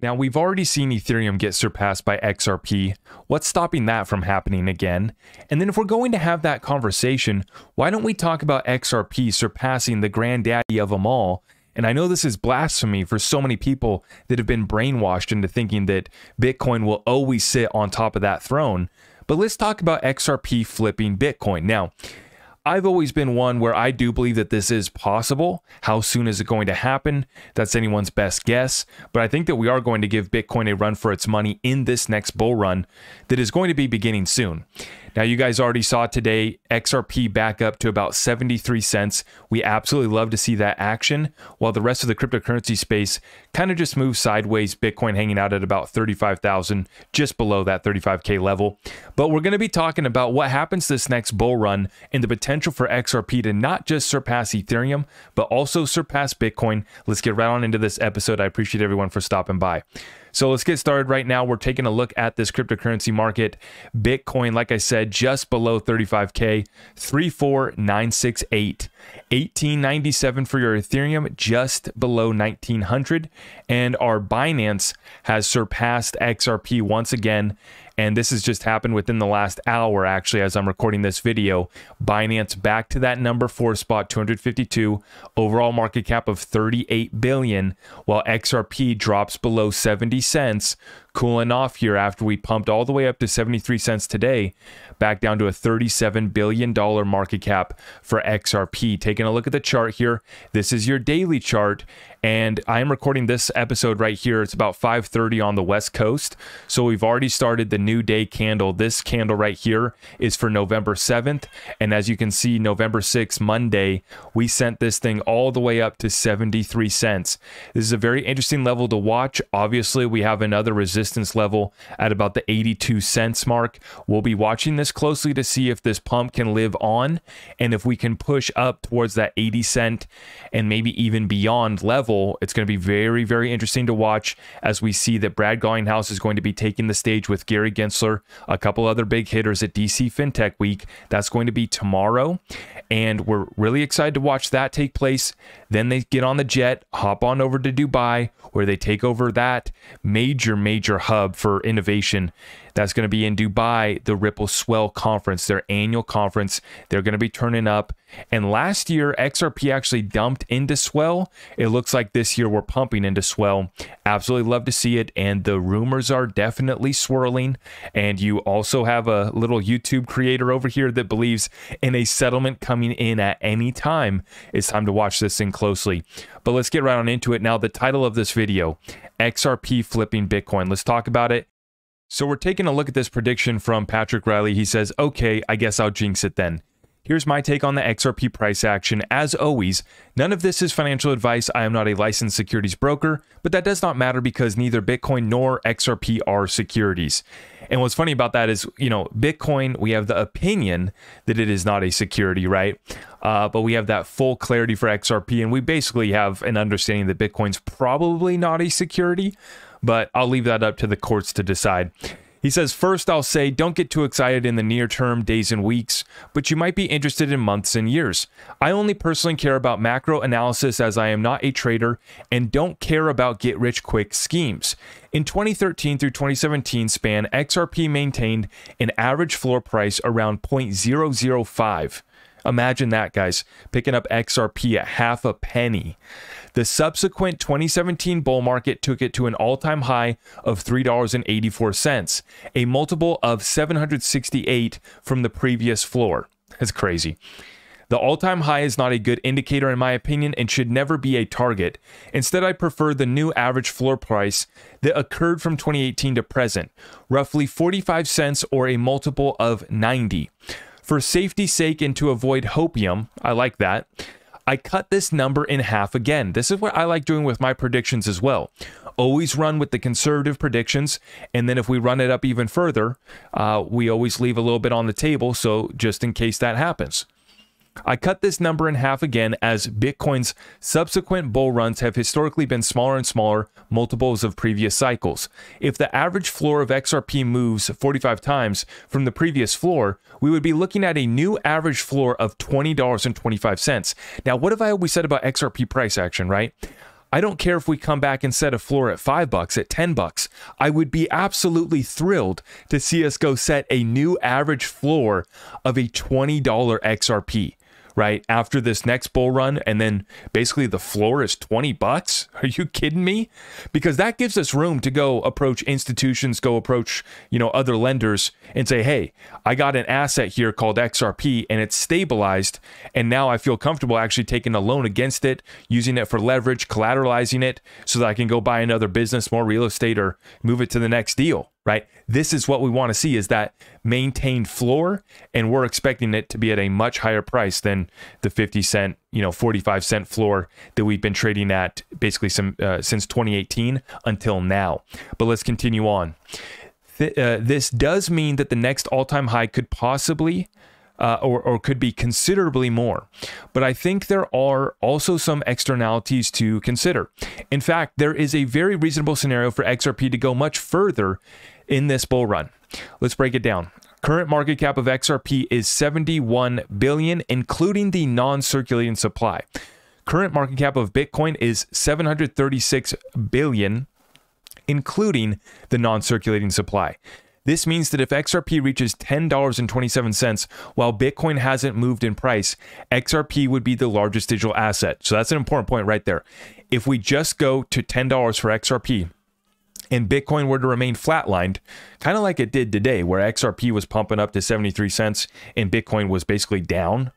Now, we've already seen Ethereum get surpassed by XRP. What's stopping that from happening again? And then if we're going to have that conversation, why don't we talk about XRP surpassing the granddaddy of them all? And I know this is blasphemy for so many people that have been brainwashed into thinking that Bitcoin will always sit on top of that throne. But let's talk about XRP flipping Bitcoin. Now, I've always been one where I do believe that this is possible. How soon is it going to happen? That's anyone's best guess. But I think that we are going to give Bitcoin a run for its money in this next bull run that is going to be beginning soon. Now, you guys already saw today XRP back up to about 73 cents. We absolutely love to see that action, while the rest of the cryptocurrency space kind of just moves sideways. Bitcoin hanging out at about 35,000, just below that 35K level. But we're going to be talking about what happens this next bull run and the potential for XRP to not just surpass Ethereum, but also surpass Bitcoin. Let's get right on into this episode. I appreciate everyone for stopping by. So let's get started right now. We're taking a look at this cryptocurrency market. Bitcoin, like I said, just below 35K, 34,968. 1897 for your Ethereum, just below 1900. And our Binance has surpassed XRP once again. And this has just happened within the last hour, actually, as I'm recording this video. Binance back to that number 4 spot, 252, overall market cap of 38 billion, while XRP drops below 70 cents, cooling off here after we pumped all the way up to 73 cents today, back down to a $37 billion market cap for XRP. Taking a look at the chart here, this is your daily chart, and I am recording this episode right here. It's about 5:30 on the West Coast, so we've already started the new day candle. This candle right here is for November 7th, and as you can see, November 6th, Monday, we sent this thing all the way up to 73 cents. This is a very interesting level to watch. Obviously, we have another resistance level at about the 82 cents mark. We'll be watching this closely to see if this pump can live on and if we can push up towards that 80 cent and maybe even beyond level. It's going to be very, very interesting to watch as we see that Brad Garlinghouse is going to be taking the stage with Gary Gensler, a couple other big hitters at DC FinTech Week. That's going to be tomorrow, and we're really excited to watch that take place. Then they get on the jet, hop on over to Dubai, where they take over that major hub for innovation. That's going to be in Dubai, the Ripple Swell Conference, their annual conference. They're going to be turning up. And last year, XRP actually dumped into Swell. It looks like this year we're pumping into Swell. Absolutely love to see it. And the rumors are definitely swirling. And you also have a little YouTube creator over here that believes in a settlement coming in at any time. It's time to watch this thing closely. But let's get right on into it. Now, the title of this video, XRP Flipping Bitcoin. Let's talk about it. So we're taking a look at this prediction from Patrick Riley. He says, okay, I guess I'll jinx it then. Here's my take on the XRP price action. As always, none of this is financial advice. I am not a licensed securities broker, but that does not matter because neither Bitcoin nor XRP are securities. And what's funny about that is, you know, Bitcoin, we have the opinion that it is not a security, right? But we have that full clarity for XRP, and we basically have an understanding that Bitcoin's probably not a security, but I'll leave that up to the courts to decide. He says, first, I'll say don't get too excited in the near term, days and weeks, but you might be interested in months and years. I only personally care about macro analysis as I am not a trader and don't care about get-rich-quick schemes. In 2013 through 2017 span, XRP maintained an average floor price around 0.005. Imagine that, guys, picking up XRP at half a penny. The subsequent 2017 bull market took it to an all-time high of $3.84, a multiple of 768 from the previous floor. That's crazy. The all-time high is not a good indicator in my opinion and should never be a target. Instead, I prefer the new average floor price that occurred from 2018 to present, roughly 45 cents or a multiple of 90. For safety's sake and to avoid hopium, I like that, I cut this number in half again. This is what I like doing with my predictions as well. Always run with the conservative predictions, and then if we run it up even further, we always leave a little bit on the table, so just in case that happens. I cut this number in half again as Bitcoin's subsequent bull runs have historically been smaller and smaller multiples of previous cycles. If the average floor of XRP moves 45 times from the previous floor, we would be looking at a new average floor of $20.25. Now, what have I always said about XRP price action, right? I don't care if we come back and set a floor at $5, at $10. I would be absolutely thrilled to see us go set a new average floor of a $20 XRP. Right after this next bull run, and then basically the floor is $20. Are you kidding me? Because that gives us room to go approach institutions, go approach, other lenders and say, hey, I got an asset here called XRP and it's stabilized, and now I feel comfortable actually taking a loan against it, using it for leverage, collateralizing it so that I can go buy another business, more real estate, or move it to the next deal. Right? This is what we want to see, is that maintained floor, and we're expecting it to be at a much higher price than the 50 cent, 45 cent floor that we've been trading at basically since 2018 until now. But let's continue on. This does mean that the next all-time high could possibly or could be considerably more. But I think there are also some externalities to consider. In fact, there is a very reasonable scenario for XRP to go much further in this bull run. Let's break it down. Current market cap of XRP is 71 billion, including the non-circulating supply. Current market cap of Bitcoin is 736 billion, including the non-circulating supply. This means that if XRP reaches $10.27 while Bitcoin hasn't moved in price, XRP would be the largest digital asset. So that's an important point right there. If we just go to $10 for XRP and Bitcoin were to remain flatlined, kind of like it did today, where XRP was pumping up to 73 cents and Bitcoin was basically down,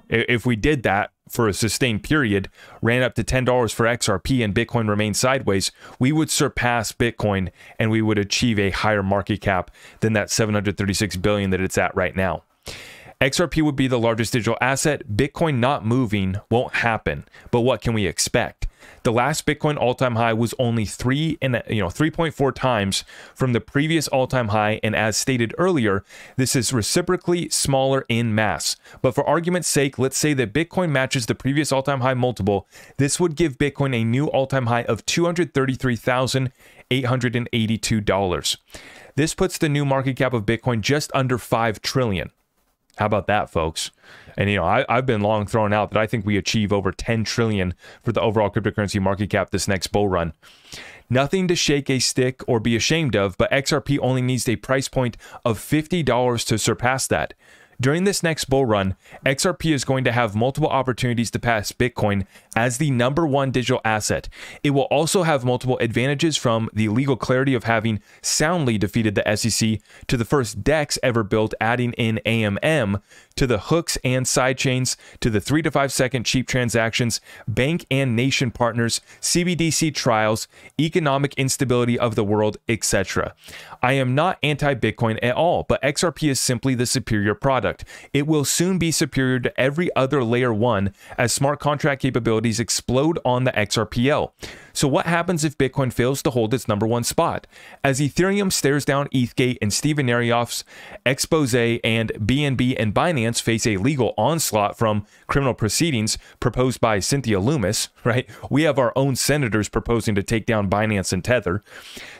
if we did that for a sustained period, ran up to $10 for XRP and Bitcoin remained sideways, we would surpass Bitcoin and we would achieve a higher market cap than that 736 billion that it's at right now. XRP would be the largest digital asset. Bitcoin not moving won't happen, but what can we expect? The last Bitcoin all-time high was only 3.4 times from the previous all-time high, and as stated earlier, this is reciprocally smaller in mass. But for argument's sake, let's say that Bitcoin matches the previous all-time high multiple. This would give Bitcoin a new all-time high of $233,882. This puts the new market cap of Bitcoin just under 5 trillion. How about that, folks? And, I've been long throwing out that I think we achieve over 10 trillion for the overall cryptocurrency market cap this next bull run. Nothing to shake a stick or be ashamed of, but XRP only needs a price point of $50 to surpass that. During this next bull run, XRP is going to have multiple opportunities to pass Bitcoin as the #1 digital asset. It will also have multiple advantages, from the legal clarity of having soundly defeated the SEC to the first DEX ever built, adding in AMM, to the hooks and sidechains, to the 3 to 5 second cheap transactions, bank and nation partners, CBDC trials, economic instability of the world, etc. I am not anti-Bitcoin at all, but XRP is simply the superior product. It will soon be superior to every other layer 1 as smart contract capabilities explode on the XRPL. So what happens if Bitcoin fails to hold its #1 spot? As Ethereum stares down ETHgate and Steven Narioff's expose, and BNB and Binance face a legal onslaught from criminal proceedings proposed by Cynthia Lummis, right? We have our own senators proposing to take down Binance and Tether.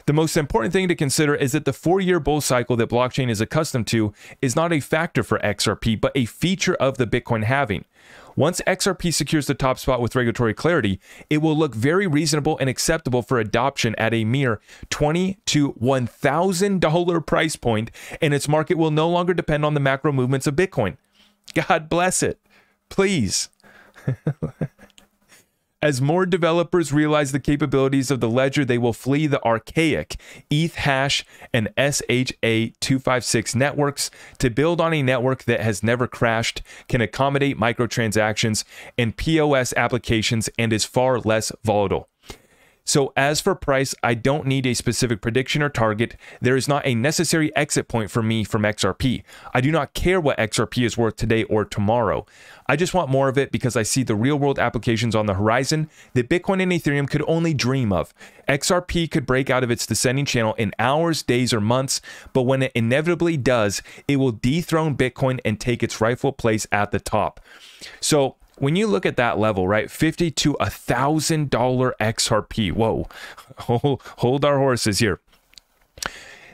The most important thing to consider is that the 4-year bull cycle that blockchain is accustomed to is not a factor for XRP, but a feature of the Bitcoin halving. Once XRP secures the top spot with regulatory clarity, it will look very reasonable and acceptable for adoption at a mere $20 to $1,000 price point, and its market will no longer depend on the macro movements of Bitcoin. God bless it. Please. As more developers realize the capabilities of the ledger, they will flee the archaic ETH hash and SHA-256 networks to build on a network that has never crashed, can accommodate microtransactions and POS applications, and is far less volatile. So as for price, I don't need a specific prediction or target. There is not a necessary exit point for me from XRP. I do not care what XRP is worth today or tomorrow. I just want more of it because I see the real-world applications on the horizon that Bitcoin and Ethereum could only dream of. XRP could break out of its descending channel in hours, days, or months, but when it inevitably does, it will dethrone Bitcoin and take its rightful place at the top. So when you look at that level, right, $50 to $1,000 XRP, whoa, hold our horses here.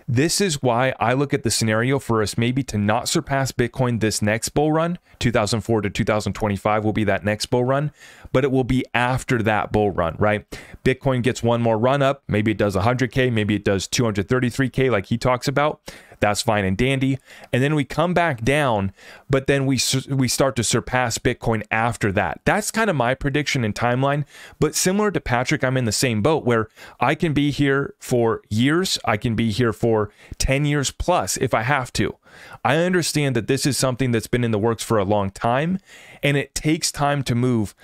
This is why I look at the scenario for us maybe to not surpass Bitcoin this next bull run. 2004 to 2025 will be that next bull run, but it will be after that bull run, right? Bitcoin gets one more run up. Maybe it does 100K, maybe it does 233K like he talks about. That's fine and dandy. And then we come back down, but then we start to surpass Bitcoin after that. That's kind of my prediction and timeline. But similar to Patrick, I'm in the same boat where I can be here for years. I can be here for 10 years plus if I have to. I understand that this is something that's been in the works for a long time, and it takes time to move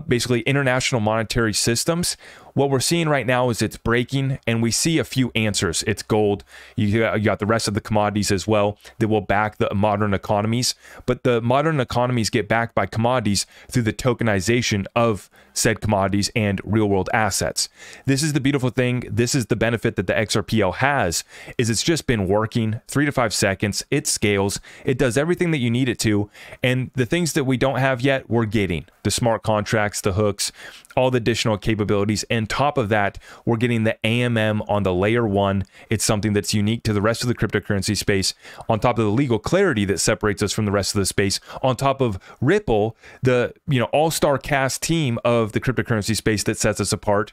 basically international monetary systems. What we're seeing right now is it's breaking, and we see a few answers. It's gold. You got the rest of the commodities as well that will back the modern economies, but the modern economies get backed by commodities through the tokenization of said commodities and real-world assets. This is the beautiful thing. This is the benefit that the XRPL has, is it's just been working 3 to 5 seconds. It scales. It does everything that you need it to, and the things that we don't have yet, we're getting. The smart contracts, the hooks, all the additional capabilities. And top of that, we're getting the AMM on the layer 1. It's something that's unique to the rest of the cryptocurrency space, on top of the legal clarity that separates us from the rest of the space, on top of Ripple, the all-star cast team of the cryptocurrency space that sets us apart.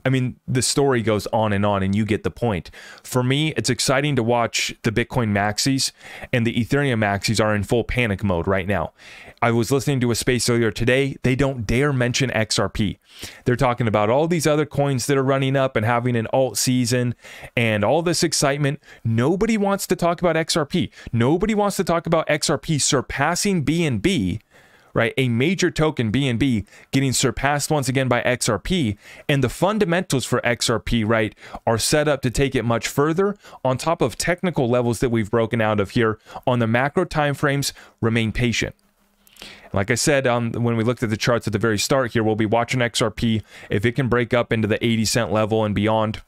I mean, the story goes on, and you get the point. For me, it's exciting to watch the Bitcoin maxis, and the Ethereum maxis are in full panic mode right now. I was listening to a space earlier today. They don't dare mention XRP. They're talking about all these other coins that are running up and having an alt season and all this excitement. Nobody wants to talk about XRP. Nobody wants to talk about XRP surpassing BNB. Right, a major token, BNB, getting surpassed once again by XRP, and the fundamentals for XRP, right, are set up to take it much further. On top of technical levels that we've broken out of here on the macro timeframes, remain patient. Like I said, when we looked at the charts at the very start here, we'll be watching XRP. If it can break up into the 80-cent level and beyond,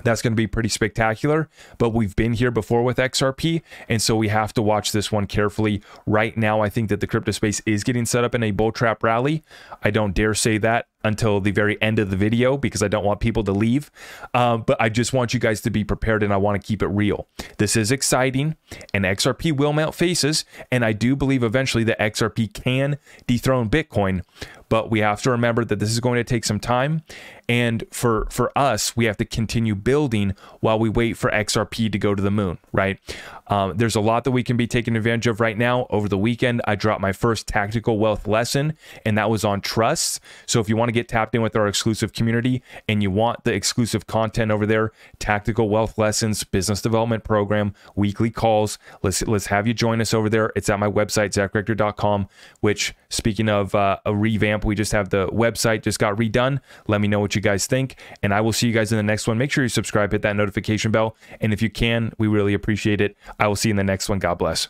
that's going to be pretty spectacular, but we've been here before with XRP, and so we have to watch this one carefully. Right now, I think that the crypto space is getting set up in a bull trap rally. I don't dare say that until the very end of the video because I don't want people to leave, but I just want you guys to be prepared, and I want to keep it real. This is exciting, and XRP will melt faces, and I do believe eventually that XRP can dethrone Bitcoin, but we have to remember that this is going to take some time, and for us, we have to continue building while we wait for XRP to go to the moon, right? There's a lot that we can be taking advantage of right now. Over the weekend, I dropped my first tactical wealth lesson, and that was on trusts. So if you want to get tapped in with our exclusive community and you want the exclusive content over there, tactical wealth lessons, business development program, weekly calls, let's have you join us over there. It's at my website, zachrector.com, which, speaking of a revamp, we just have the website just got redone. Let me know what you guys think, and I will see you guys in the next one. Make sure you subscribe, hit that notification bell, and if you can, we really appreciate it. I will see you in the next one. God bless.